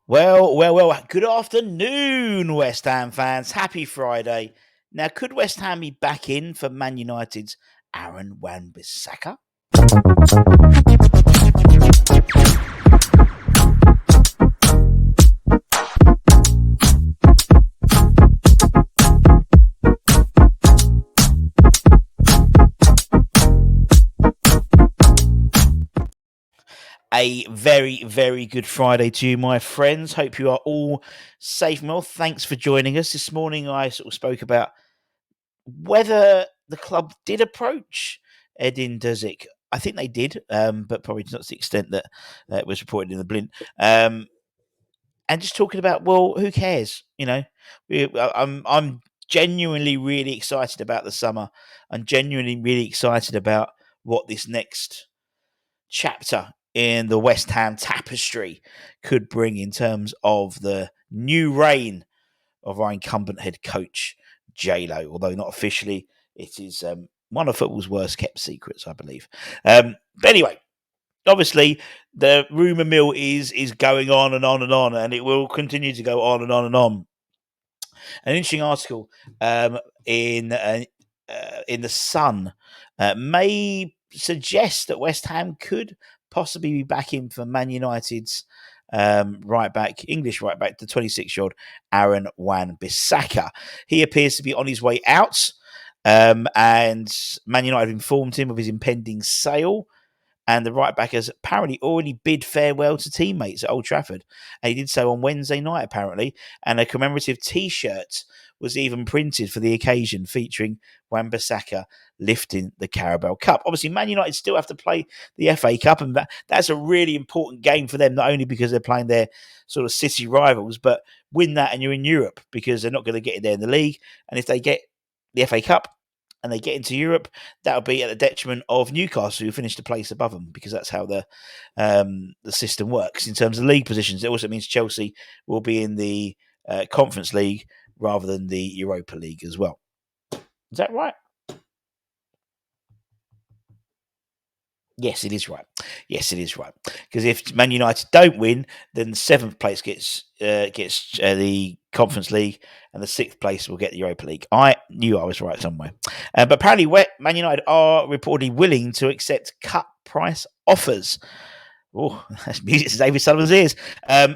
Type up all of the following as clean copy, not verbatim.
Well. Good afternoon, West Ham fans. Happy Friday. Now, could West Ham be back in for Man United's Wan Bissaka? A very good Friday to you, my friends. Hope you are all safe and well. Thanks for joining us. This morning, I sort of spoke about whether the club did approach Edin Terzic. I think they did, but probably not to the extent that it was reported in the Blint. And just talking about, well, who cares? I'm genuinely really excited about the summer. I'm genuinely really excited about what this next chapter in the West Ham tapestry could bring in terms of the new reign of our incumbent head coach, J-Lo, although not officially. It is one of football's worst kept secrets, I believe. But anyway, obviously, the rumour mill is going on and on and on, and it will continue to go on and on and on. An interesting article in the Sun may suggest that West Ham could possibly be back in for Man United's English right back, the 26-year-old Wan Bissaka. He appears to be on his way out, and Man United have informed him of his impending sale. And the right back has apparently already bid farewell to teammates at Old Trafford. And he did so on Wednesday night, apparently. And a commemorative T-shirt was even printed for the occasion, featuring Wan Bissaka lifting the Carabao Cup. Obviously, Man United still have to play the FA Cup, and that's a really important game for them, not only because they're playing their sort of city rivals, but win that and you're in Europe, because they're not going to get in there in the league. And if they get the FA Cup and they get into Europe, that'll be at the detriment of Newcastle, who finished a place above them, because that's how the system works in terms of league positions. It also means Chelsea will be in the Conference League rather than the Europa League as well. Is that right? Yes, it is right. Yes, it is right. Because if Man United don't win, then the seventh place gets the Conference League, and the sixth place will get the Europa League. I knew I was right somewhere. But apparently, Man United are reportedly willing to accept cut price offers. Oh, that's music to David Sullivan's ears,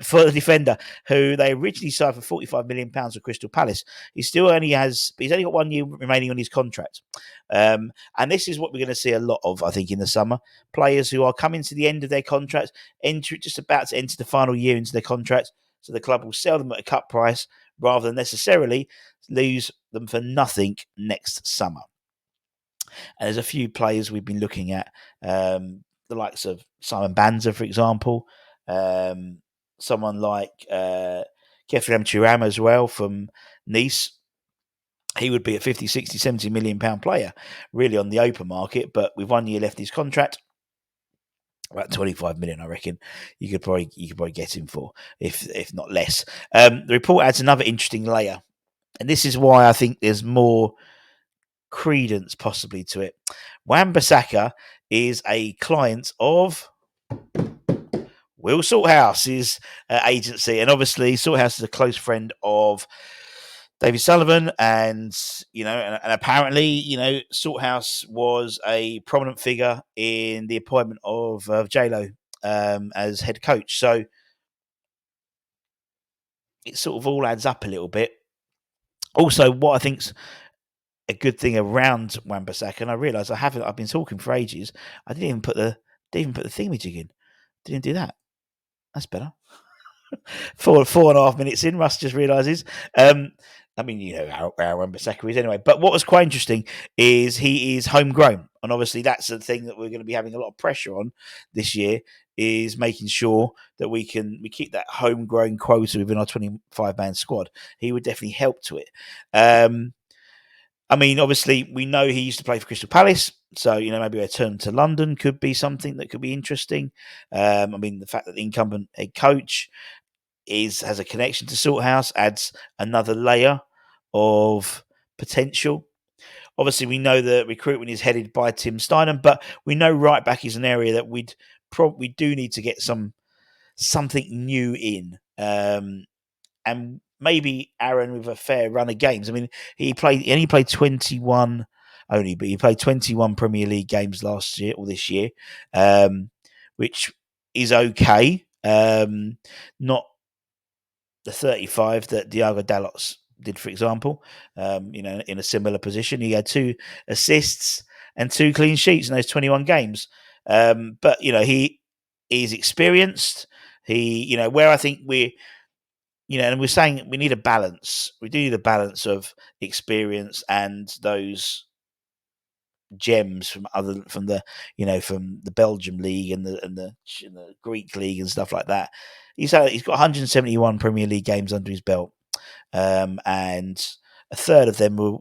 for the defender, who they originally signed for £45 million with Crystal Palace. He's only got 1 year remaining on his contract. And this is what we're going to see a lot of, I think, in the summer. Players who are coming to the end of their contract, just about to enter the final year into their contract. So the club will sell them at a cut price rather than necessarily lose them for nothing next summer. And there's a few players we've been looking at, the likes of Simon Banza, for example, someone like Kefrem Thuram as well from Nice. He would be a 50, 60, 70 million pound player, really, on the open market. But with 1 year left in his contract, about 25 million, I reckon you could probably get him for, if not less. The report adds another interesting layer, and this is why I think there's more credence possibly to it. Wan Bissaka is a client of Will Salthouse's agency, and obviously Salthouse is a close friend of David Sullivan, and apparently, Salthouse was a prominent figure in the appointment of J-Lo as head coach. So it sort of all adds up a little bit. Also, what I think's a good thing around Wan Bissaka, and I realise I've been talking for ages. I didn't even put the thingamajig in. Didn't do that. That's better. 4.5 minutes in, Russ just realises. I mean, how Wan Bissaka is anyway. But what was quite interesting is he is homegrown. And obviously that's the thing that we're going to be having a lot of pressure on this year, is making sure that we keep that homegrown quota within our 25-man squad. He would definitely help to it. I mean, obviously, we know he used to play for Crystal Palace, so maybe a turn to London could be something that could be interesting. I mean, the fact that the incumbent head coach has a connection to Salthouse adds another layer of potential. Obviously, we know the recruitment is headed by Tim Steinem, but we know right back is an area that we do need to get something new in. and maybe Aaron with a fair run of games. I mean, he played 21 only, but he played 21 Premier League games last year or this year, which is okay. Not the 35 that Diogo Dalot did, for example. In a similar position, he had 2 assists and 2 clean sheets in those 21 games. But he's experienced. Where I think and we're saying we need a balance. We do need a balance of experience and those gems from the Belgium league and the Greek league and stuff like that. He's got 171 Premier League games under his belt, and a third of them were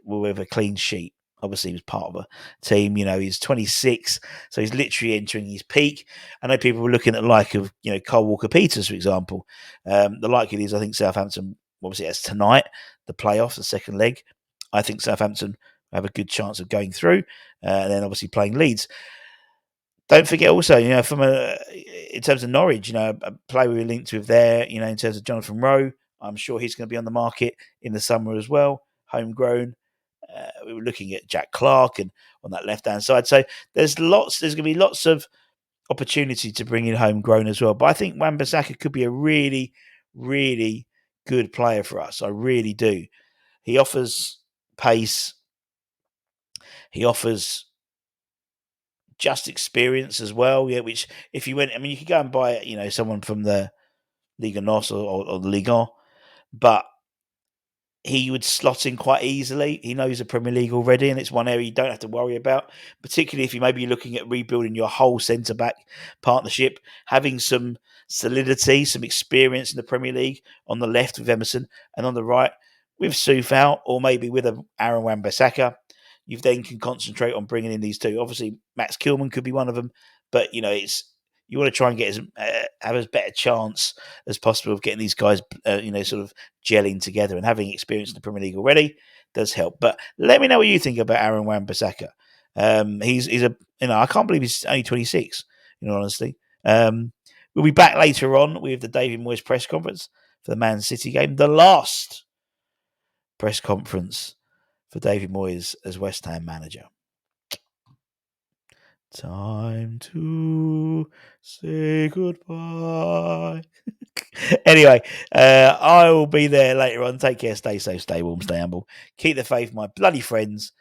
with a clean sheet. Obviously, he was part of a team. He's 26, so he's literally entering his peak. I know people were looking at the like of Kyle Walker-Peters, for example. The likelihood is, I think Southampton, obviously, that's tonight, the playoff, the second leg. I think Southampton have a good chance of going through, and then obviously playing Leeds. Don't forget also, in terms of Norwich, a player we were linked with there, in terms of Jonathan Rowe, I'm sure he's going to be on the market in the summer as well, homegrown. We were looking at Jack Clark and on that left-hand side. So there's going to be lots of opportunity to bring in homegrown as well. But I think Wan Bissaka could be a really, really good player for us. I really do. He offers pace. He offers just experience as well. Yeah, which if you went, I mean, you could go and buy, someone from the Liga NOS or the Liga, but he would slot in quite easily. He knows the Premier League already, and it's one area you don't have to worry about, particularly if you may be looking at rebuilding your whole centre-back partnership, having some solidity, some experience in the Premier League on the left with Emerson and on the right with Soufal or maybe with a Aaron Wan-Bissaka. You then can concentrate on bringing in these two. Obviously, Max Kilman could be one of them, but you want to try and get have as better chance as possible of getting these guys, sort of gelling together, and having experience in the Premier League already does help. But let me know what you think about Aaron Wan-Bissaka. He's I can't believe he's only 26. In all honesty, we'll be back later on with the David Moyes press conference for the Man City game, the last press conference for David Moyes as West Ham manager. Time to say goodbye. Anyway, I will be there later on. Take care, stay safe, stay warm, stay humble. Keep the faith, my bloody friends.